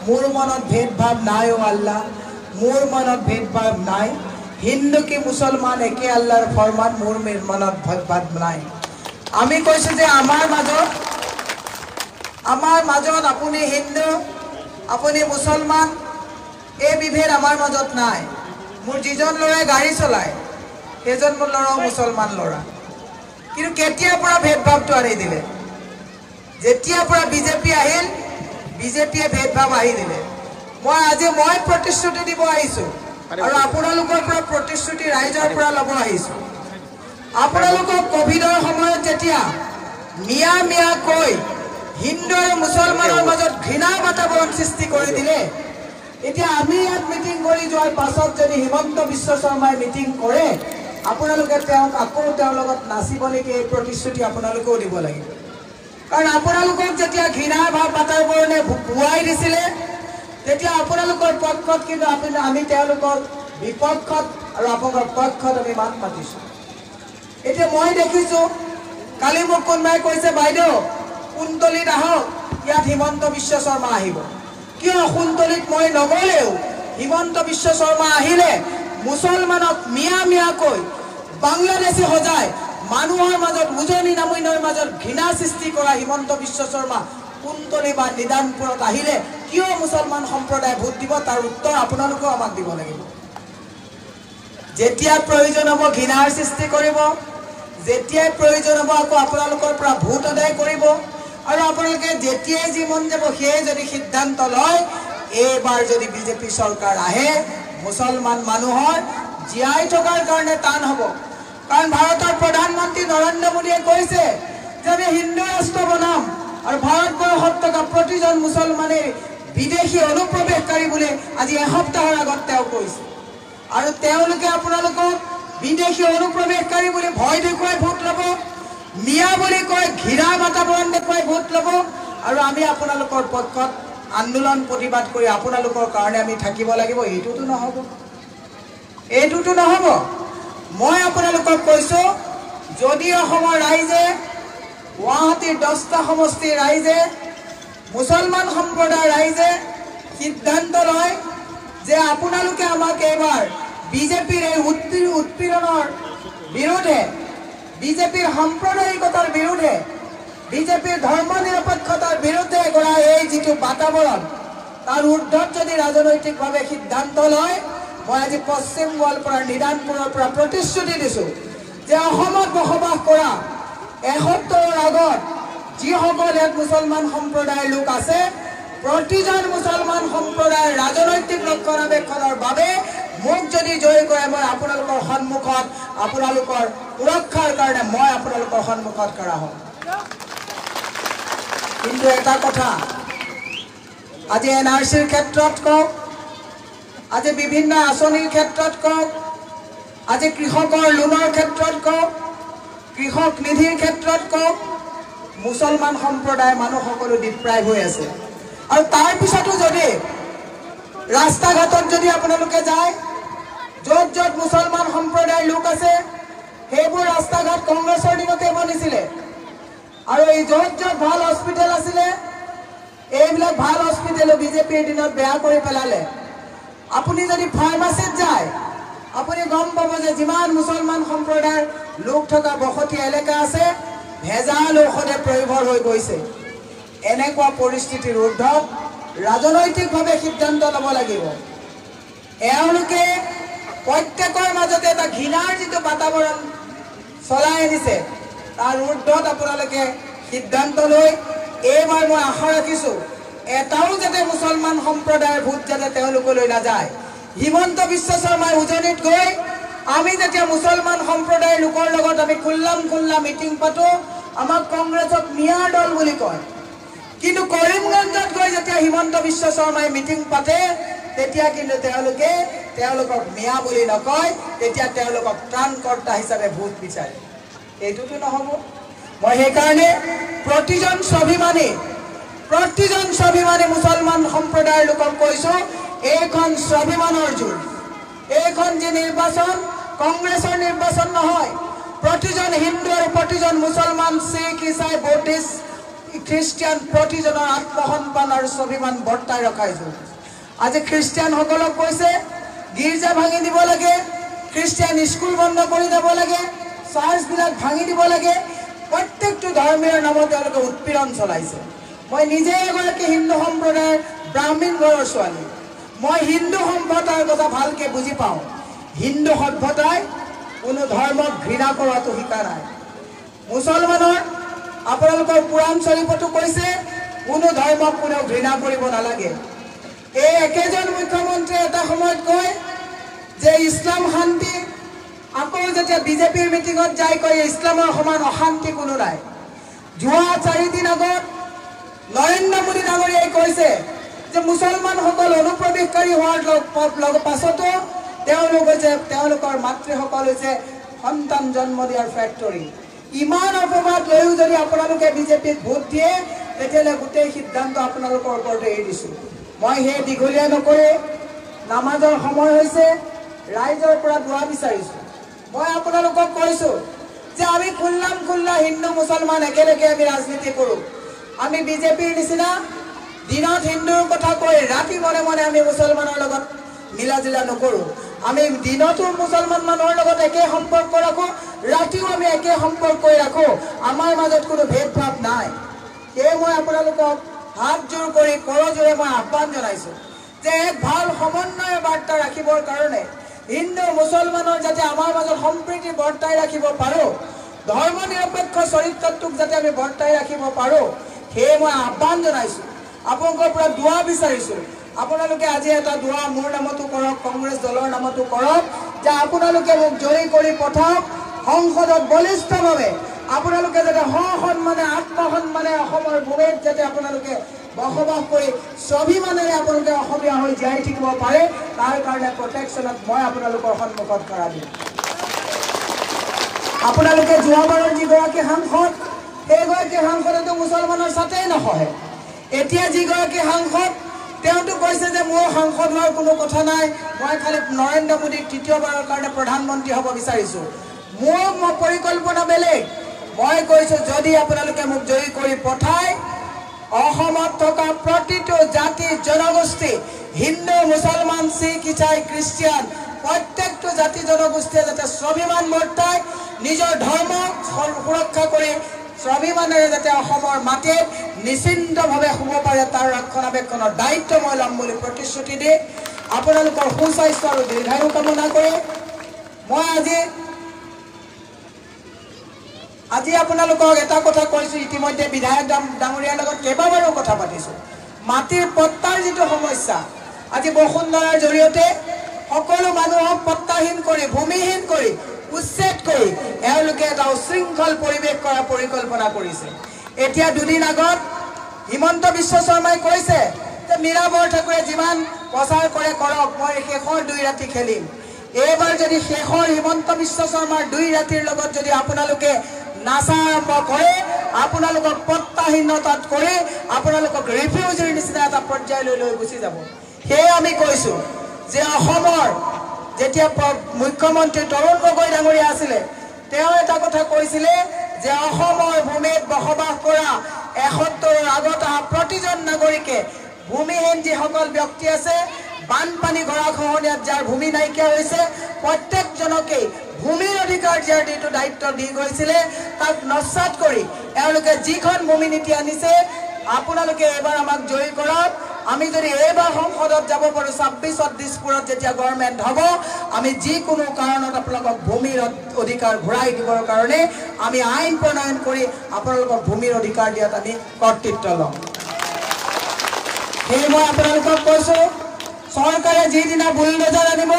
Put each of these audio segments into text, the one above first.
मोर मनत भेदभाव नाय ओ अल्लाह मोर मनत भेदभाव नाय हिंदू की मुसलमान एके अल्लाहर फरमान मोर मनत भेदभाव नाय आमी কৈছো যে আমাৰ মাজত আপুনি হিন্দু আপুনি মুসলমান এই বিভেদ আমাৰ মাজত নাই মোৰ যিজন লৰাই গাড়ী চলায় সেইজন মোৰ লৰাও মুসলমান লৰা কিন্তু কেতিয়া পৰা ভেদভাৱটো আনি দিলে যেতিয়া পৰা বিজেপি আহিল বিজেপিয়ে ভেদভাৱ আহি দিলে মই প্ৰতিশ্ৰুতি দিব আহিছো আৰু আপোনালোকৰ পৰা প্ৰতিশ্ৰুতি ৰাইজৰ পৰা ল'ব আহিছো আপোনালোকক কোভিডৰ সময়ত যেতিয়া মিয়া কৈ হিন্দু আৰু মুসলমানৰ মাজত ঘৃণা বাতাবৰণ সৃষ্টি কৰি দিলে এতিয়া আমি ইয়াত মিটিং কৰি যোৱাৰ পাছত যদি হিমন্ত বিশ্ব শৰ্মাই মিটিং কৰে আপোনালোকে তেওঁক আকৌ তেওঁৰ লগত নাচিব নেকি এই প্ৰতিশ্ৰুতি আপোনালোকেও দিব লাগিব কাৰণ আপোনালোকক যেতিয়া ঘৃণা ভাৱ বাতাবৰণে বুৱাই দিছিলে তেতিয়া আপোনালোকৰ পক্ষত কিন্তু আমি তেওঁলোকৰ বিপক্ষত আৰু আপোনালোকৰ পক্ষত আমি মাত মাতিছো এতিয়া মই দেখিছো কালি মোক কোনোবাই কৈছে বাইদেউ কুন্তলিত আহক ইয়াত হিমন্ত বিশ্ব শৰ্মা আহিব কিয় কুন্তলিত মই নগলেও হিমন্ত বিশ্ব শৰ্মা আহিলে মুসলমানক মিয়া কৈ বাংলাদেশী সজায় মানুহৰ মাজত উজনি নামনিৰ মাজত ঘৃণা সৃষ্টি কৰা হিমন্ত বিশ্ব শৰ্মা কুন্তলি বা নিদানপুৰত আহিলে কিয় মুসলমান সম্প্ৰদায় ভোট দিব তাৰ উত্তৰ আপোনালোকেও আমাক দিব লাগিব যেতিয়া প্ৰয়োজন হ'ব ঘৃণাৰ সৃষ্টি কৰিব যেতিয়াই প্ৰয়োজন হ'ব আকৌ আপোনালোকৰ পৰা ভোট আদায় কৰিব আৰু আপোনালোকে যেতিয়াই যি মন যাব সেই যদি সিদ্ধান্ত লয় এইবাৰ যদি বিজেপি চৰকাৰ আহে মুসলমান মানুহৰ জীয়াই থকাৰ কাৰণে টান হ'ব কাৰণ ভাৰতৰ প্ৰধানমন্ত্ৰী নৰেন্দ্ৰ মোদীয়ে কৈছে যে আমি হিন্দু ৰাষ্ট্ৰ বনাম আৰু ভাৰতবৰ্ষত থকা প্ৰতিজন মুসলমানে বিদেশী অনুপ্ৰৱেশকাৰী বুলি আজি এসপ্তাহৰ আগত তেওঁ কৈছে আৰু তেওঁলোকে আপোনালোকক বিদেশী অনুপ্ৰৱেশকাৰী বুলি ভয় দেখুৱাই ভোট ল'ব মিয়া বুলি কৈ ঘৃণা বাতাবৰণ দেখুৱাই ভোট ল'ব আৰু আমি আপোনালোকৰ পক্ষত আন্দোলন প্ৰতিবাদ কৰি আপোনালোকৰ কাৰণে আমি থাকিব লাগিব এইটোতো নহব মই আপোনালোকক কৈছো যদি অসমৰ ৰাইজে গুৱাহাটীৰ 10টা সমষ্টিৰ ৰাইজে মুসলমান সম্প্ৰদায়ৰ ৰাইজে সিদ্ধান্ত লয় যে আপোনালোকে আমাক এবাৰ বিজেপিৰ এই উৎপীড়নৰ বিৰুদ্ধে বিজেপিৰ সাম্প্ৰদায়িকতাৰ বিৰুদ্ধে বিজেপিৰ ধৰ্ম নিৰপেক্ষতাৰ বিৰুদ্ধে কৰা এই যিটো বাতাবৰণ তাৰ ঊৰ্ধত যদি ৰাজনৈতিকভাৱে সিদ্ধান্ত লয় মই আজি পশ্চিম গোৱালপাৰাৰ নিদানপুৰৰ পৰা প্ৰতিশ্ৰুতি দিছো যে অসমত বসবাস কৰা এসপ্তাহৰ আগত যিসকল ইয়াত মুসলমান সম্প্ৰদায়ৰ লোক আছে প্ৰতিজন মুসলমান সম্প্ৰদায়ৰ ৰাজনৈতিক ৰক্ষণাবেক্ষণৰ বাবে মোক যদি জয় কৰে মই আপোনালোকৰ সন্মুখত আপোনালোকৰ সুৰক্ষাৰ কাৰণে মই আপোনালোকৰ সন্মুখত কৰা হ'ম কিন্তু এটা কথা আজি এনআৰচিৰ ক্ষেত্ৰত কওক আজি বিভিন্ন আঁচনিৰ ক্ষেত্ৰত কওক আজি কৃষকৰ লোনৰ ক্ষেত্ৰত কওক কৃষক নিধিৰ ক্ষেত্ৰত কওক মুসলমান সম্প্ৰদায়ৰ মানুহ সকলো ডিপ্ৰাইভ হৈ আছে আৰু তাৰ পিছতো যদি ৰাস্তা ঘাটত যদি আপোনালোকে যায় য'ত মুসলমান সম্প্ৰদায়ৰ লোক আছে সেইবোৰ ৰাস্তা ঘাট কংগ্ৰেছৰ দিনতে বনিছিলে আৰু এই য'ত ভাল হস্পিটেল আছিলে এইবিলাক ভাল হস্পিটেল বিজেপিৰ দিনত বেয়া কৰি পেলালে আপুনি যদি ফাৰ্মাসীত যায় আপুনি গম পাব যে যিমান মুসলমান সম্প্ৰদায়ৰ লোক থকা বসতি এলেকা আছে ভেজাল ঔষধে প্ৰয়োভৰ হৈ গৈছে এনেকুৱা পৰিস্থিতিৰ ঊৰ্ধত ৰাজনৈতিকভাৱে সিদ্ধান্ত ল'ব লাগিব এওঁলোকে প্ৰত্যেকৰ মাজতে এটা ঘৃণাৰ যিটো বাতাবৰণ চলাই আনিছে তাৰ ঊৰ্ধত আপোনালোকে সিদ্ধান্ত লৈ এইবাৰ মই আশা ৰাখিছো এটাও যাতে মুসলমান সম্প্ৰদায়ৰ ভোট যাতে তেওঁলোকলৈ নাযায় হিমন্ত বিশ্ব শৰ্মাই উজনিত গৈ আমি যেতিয়া মুসলমান সম্প্ৰদায়ৰ লোকৰ লগত আমি খুল্লা মিটিং পাতো আমাক কংগ্ৰেছক মিয়াৰ দল বুলি কয় কিন্তু কৰিমগঞ্জত গৈ যেতিয়া হিমন্ত বিশ্ব শৰ্মাই মিটিং পাতে তেতিয়া কিন্তু তেওঁলোকক মিয়া বুলি নকয় তেতিয়া তেওঁলোকক ত্ৰাণকৰ্তা হিচাপে ভোট বিচাৰে এইটোতো নহব মই সেইকাৰণে প্ৰতিজন স্বাভিমানী মুসলমান সম্প্ৰদায়ৰ লোকক কৈছো এইখন স্বাভিমানৰ যুগ এইখন যে নিৰ্বাচন কংগ্ৰেছৰ নিৰ্বাচন নহয় প্ৰতিজন হিন্দু আৰু প্ৰতিজন মুসলমান শিখ ইসাই বৌদ্ধিষ্ট খ্ৰীষ্টিয়ান প্ৰতিজনৰ আত্মসন্মান আৰু স্বাভিমান বৰ্তাই ৰখাইছোঁ। আজি খ্ৰীষ্টিয়ানসকলক কৈছে গীৰ্জা ভাঙি দিব লাগে, খ্ৰীষ্টিয়ান স্কুল বন্ধ কৰি দিব লাগে, চাৰ্চবিলাক ভাঙি দিব লাগে, প্ৰত্যেকটো ধৰ্মীয় নামত তেওঁলোকে উৎপীড়ন চলাইছে। মই নিজে এগৰাকী হিন্দু সম্প্ৰদায়ৰ ব্ৰাহ্মণ ঘৰৰ ছোৱালী। মই হিন্দু সভ্যতাৰ কথা ভালকৈ বুজি পাওঁ। হিন্দু সভ্যতাই কোনো ধৰ্মক ঘৃণা কৰাটো শিকা নাই। মুছলমানৰ আপোনালোকৰ পুৰাণ চৰিপতো কৈছে কোনো ধৰ্মক কোনেও ঘৃণা কৰিব নালাগে। এই একেজন মুখ্যমন্ত্ৰীয়ে এটা সময়ত কয় যে ইছলাম শান্তি, আকৌ যেতিয়া বিজেপিৰ মিটিঙত যাই কয় ইছলামৰ সমান অশান্তি কোনো নাই। যোৱা 4 দিন আগত নৰেন্দ্ৰ মোদী ডাঙৰীয়াই কৈছে যে মুছলমানসকল অনুপ্ৰৱেশকাৰী হোৱাৰ পাছতো তেওঁলোকৰ মাতৃসকল হৈছে সন্তান জন্ম দিয়াৰ ফেক্টৰী। ইমান অপবাদ লৈও যদি আপোনালোকে বিজেপিক ভোট দিয়ে তেতিয়াহ'লে গোটেই সিদ্ধান্ত আপোনালোকৰ ওপৰতে এৰি দিছোঁ। মই সেই দীঘলীয়া নকৰি নামাজৰ সময় হৈছে, ৰাইজৰ পৰা দোৱা বিচাৰিছোঁ। মই আপোনালোকক কৈছোঁ যে আমি খুল্লা হিন্দু মুছলমান একেলগে আমি ৰাজনীতি কৰোঁ। আমি বিজেপিৰ নিচিনা দিনত হিন্দুৰ কথা কৈ ৰাতি মনে মনে আমি মুছলমানৰ লগত মিলা জিলা নকৰোঁ। আমি দিনতো মুছলমান মানুহৰ লগত একে সম্পৰ্ক ৰাখোঁ, ৰাতিও আমি একে সম্পৰ্কই ৰাখোঁ। আমাৰ মাজত কোনো ভেদভাৱ নাই। সেয়ে মই আপোনালোকক হাত জোৰ কৰি কৰজোৰে মই আহ্বান জনাইছোঁ যে এক ভাল সমন্বয় বাৰ্তা ৰাখিবৰ কাৰণে হিন্দু মুছলমানৰ যাতে আমাৰ মাজত সম্প্ৰীতি বৰ্তাই ৰাখিব পাৰোঁ, ধৰ্ম নিৰপেক্ষ চৰিত্ৰটোক যাতে আমি বৰ্তাই ৰাখিব পাৰোঁ, সেয়ে মই আহ্বান জনাইছোঁ। আপোনালোকৰ পৰা দোৱা বিচাৰিছোঁ। আপোনালোকে আজি এটা দোৱা মোৰ নামতো কৰক, কংগ্ৰেছ দলৰ নামতো কৰক যে আপোনালোকে মোক জয়ী কৰি পঠাওক সংসদত বলিষ্ঠভাৱে। আপোনালোকে যাতে সসন্মানে আত্মসন্মানে অসমৰ ভূমিত যাতে আপোনালোকে বসবাস কৰি স্বাভিমানেৰে আপোনালোকে অসমীয়া হৈ জীয়াই থাকিব পাৰে, তাৰ কাৰণে প্ৰটেকশ্যনত মই আপোনালোকৰ সন্মুখত কৰা দিম। আপোনালোকে যোৱাবাৰৰ যিগৰাকী সাংসদ, সেইগৰাকী সাংসদেতো মুছলমানৰ ছাতেই নহয়। এতিয়া যিগৰাকী সাংসদ তেওঁতো কৈছে যে মোৰ সাংসদ হোৱাৰ কোনো কথা নাই, মই খালি নৰেন্দ্ৰ মোদীক তৃতীয়বাৰৰ কাৰণে প্ৰধানমন্ত্ৰী হ'ব বিচাৰিছোঁ। মোৰ পৰিকল্পনা বেলেগ। মই কৈছোঁ যদি আপোনালোকে মোক জয়ী কৰি পঠায়, অসমত থকা প্ৰতিটো জাতি জনগোষ্ঠী, হিন্দু মুছলমান শিখ ইছাই খ্ৰীষ্টিয়ান প্ৰত্যেকটো জাতি জনগোষ্ঠীয়ে যাতে স্বাভিমান বৰ্তাই নিজৰ ধৰ্মক সুৰক্ষা কৰি স্বাভিমানেৰে যাতে অসমৰ মাটিত নিশ্চিন্তভাৱে শুব পাৰে তাৰ ৰক্ষণাবেক্ষণৰ দায়িত্ব মই ল'ম বুলি প্ৰতিশ্ৰুতি দি আপোনালোকৰ সুস্বাস্থ্য আৰু দীৰ্ঘায়ু কামনা কৰি মই আজি আপোনালোকক এটা কথা কৈছোঁ। ইতিমধ্যে বিধায়ক ডাঙৰীয়াৰ লগত কেইবাবাৰো কথা পাতিছোঁ। মাটিৰ পট্টাৰ যিটো সমস্যা, আজি বসুন্ধৰাৰ জৰিয়তে সকলো মানুহক পট্টাহীন কৰি ভূমিহীন কৰি উচ্ছেদ কৰি এওঁলোকে এটা উশৃংখল পৰিৱেশ কৰাৰ পৰিকল্পনা কৰিছে। এতিয়া 2 দিন আগত হিমন্ত বিশ্ব শৰ্মাই কৈছে যে মীৰা বৰঠাকুৰে যিমান প্ৰচাৰ কৰে কৰক, মই শেষৰ 2 ৰাতি খেলিম। এইবাৰ যদি শেষৰ হিমন্ত বিশ্ব শৰ্মাৰ 2 ৰাতিৰ লগত যদি আপোনালোকে নাচা আৰম্ভ কৰে, আপোনালোকক পট্টাহীনতাত কৰি আপোনালোকক ৰিফিউজিৰ নিচিনা এটা পৰ্যায়লৈ লৈ গুচি যাব। সেয়ে আমি কৈছোঁ যে অসমৰ যেতিয়া মুখ্যমন্ত্ৰী তৰুণ গগৈ ডাঙৰীয়া আছিলে, তেওঁ এটা কথা কৈছিলে যে অসমৰ ভূমিত বসবাস কৰা 71ৰ আগত অহা প্ৰতিজন নাগৰিকে ভূমিহীন যিসকল ব্যক্তি আছে, বানপানী গৰাখহনীয়াত যাৰ ভূমি নাইকিয়া হৈছে, প্ৰত্যেকজনকেই ভূমিৰ অধিকাৰ দিয়াৰ যিটো দায়িত্ব দি গৈছিলে তাক নস্যাৎ কৰি এওঁলোকে যিখন ভূমি নীতি আনিছে, আপোনালোকে এইবাৰ আমাক জয়ী কৰক। আমি যদি এইবাৰ সংসদত যাব পাৰোঁ, 26ত দিছপুৰত যেতিয়া গভৰ্ণমেণ্ট হ'ব, আমি যিকোনো কাৰণত আপোনালোকক ভূমিৰ অধিকাৰ ঘূৰাই দিবৰ কাৰণে আমি আইন প্ৰণয়ন কৰি আপোনালোকক ভূমিৰ অধিকাৰ দিয়াত আমি কৰ্তৃত্ব ল'ম। সেয়ে মই আপোনালোকক কৈছোঁ, চৰকাৰে যিদিনা বুলডোজাৰ আনিব,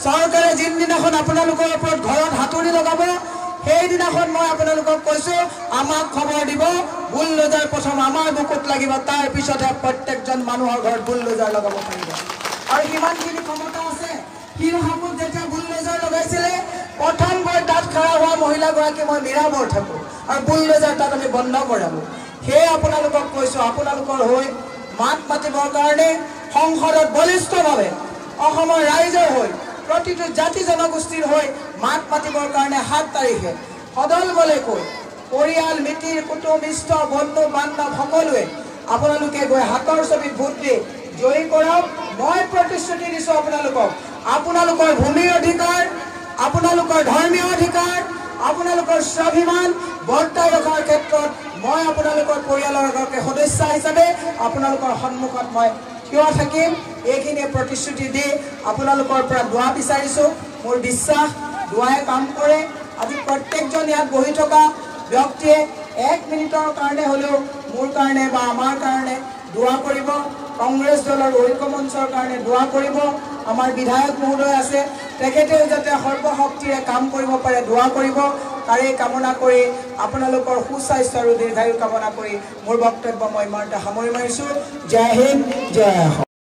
চৰকাৰে যিদিনাখন আপোনালোকৰ ওপৰত ঘৰত হাতুৰি লগাব, সেইদিনাখন মই আপোনালোকক কৈছোঁ আমাক খবৰ দিব, বুলডোজাৰ প্ৰথম আমাৰ বুকুত লাগিব, তাৰ পিছতহে প্ৰত্যেকজন মানুহৰ ঘৰত বুলডোজাৰ লগাব পাৰিব। আৰু কিমানখিনি ক্ষমতা আছে। শিলহাপুত যেতিয়া বুলডোজাৰ লগাইছিলে, প্ৰথম গৈ তাত খাৰা হোৱা মহিলাগৰাকী মই মীৰা বৰঠাকুৰ, আৰু বুলডোজাৰ তাত আমি বন্ধ কৰালোঁ। সেয়ে আপোনালোকক কৈছোঁ, আপোনালোকৰ হৈ মাত মাতিবৰ কাৰণে সংসদত বলিষ্ঠভাৱে অসমৰ ৰাইজৰ হৈ প্ৰতিটো জাতি জনগোষ্ঠীৰ হৈ মাত মাতিবৰ কাৰণে 7 তাৰিখে সদল বলে কৈ পৰিয়াল মিতিৰ কুটুম ইষ্ট বন্ধু বান্ধৱ সকলোৱে আপোনালোকে গৈ হাতৰ ছবিত ভোট দি জয়ী কৰক মই প্ৰতিশ্ৰুতি দিছো আপোনালোকৰ ভূমিৰ অধিকাৰ আপোনালোকৰ ধৰ্মীয় অধিকাৰ আপোনালোকৰ স্বাভিমান বৰ্তাই ৰখাৰ ক্ষেত্ৰত মই আপোনালোকৰ পৰিয়ালৰ এগৰাকী সদস্য হিচাপে আপোনালোকৰ সন্মুখত মই থিয় থাকিম এইখিনি প্ৰতিশ্ৰুতি দি আপোনালোকৰ পৰা দোৱা বিচাৰিছো মোৰ বিশ্বাস দোৱাই কাম কৰে আজি প্ৰত্যেকজন ইয়াত বহি থকা ব্যক্তিয়ে 1 মিনিটৰ কাৰণে হলেও মোৰ কাৰণে বা আমাৰ কাৰণে দোৱা কৰিব কংগ্ৰেছ দলৰ ঐক্য মঞ্চৰ কাৰণে দোৱা কৰিব আমাৰ বিধায়ক মহোদয় আছে তেখেতেও যাতে সৰ্বশক্তিৰে কাম কৰিব পাৰে দোৱা কৰিব তাৰে কামনা কৰি আপোনালোকৰ সুস্বাস্থ্য আৰু দীৰ্ঘায়ু কামনা কৰি মোৰ বক্তব্য মই ইমানতে সামৰি মাৰিছো জয় হিন্দ জয় অসম।